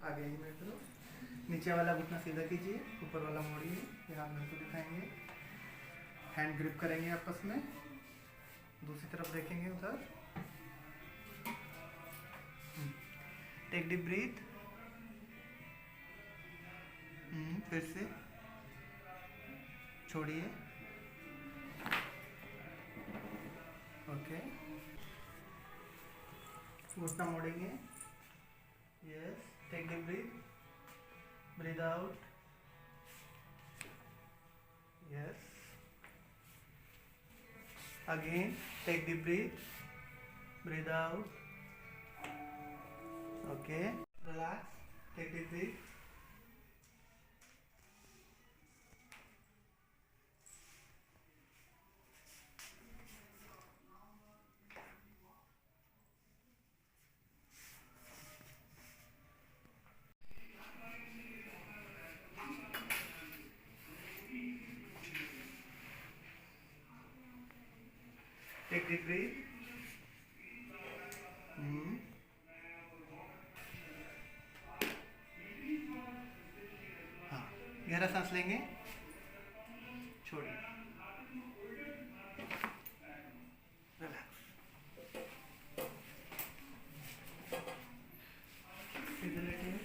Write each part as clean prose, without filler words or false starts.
आगे आइए मेरे तरफ। नीचे वाला घुटना सीधा कीजिए, ऊपर वाला मोड़िए, ये हाथ मेरे को दिखाएंगे, हैंड ग्रिप करेंगे आपस में, दूसरी तरफ देखेंगे उधर। Take deep breath. फिर से छोड़िए। ओके, घुटना मोड़ेंगे। Yes, take deep breath, breath out. Yes, again take deep breath, breath out. Okay, relax, take deep breath. Take deep breath. हाँ, गहरा सांस लेंगे, छोड़िए, रिलैक्स। सीधे लेटिए,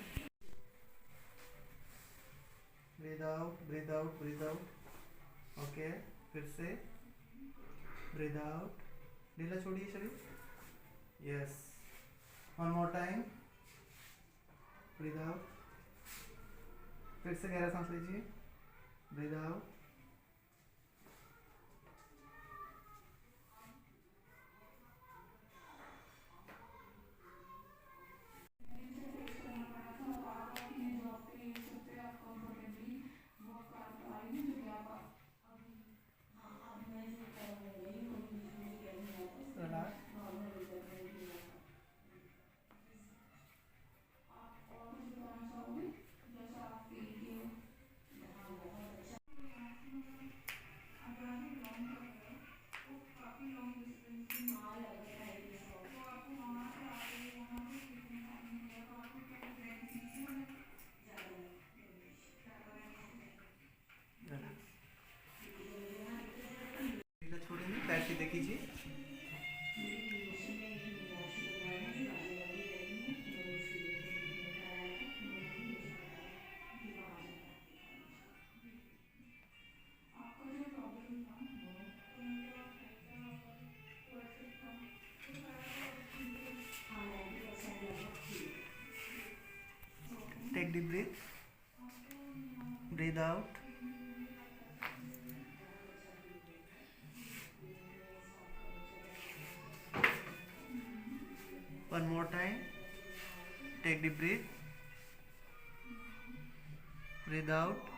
breath out, breath out, breath out. Okay, फिर से ब्रीथ आउट, ढीला छोड़िए शरीर। Yes, one more time, breath out. फिर से गहरा सांस लीजिए, ब्रीथ आउट। छोड़ेंगे, पैर सीधे कीजिए। Take deep breath, breath out. One more time. Take deep breath. Breathe out.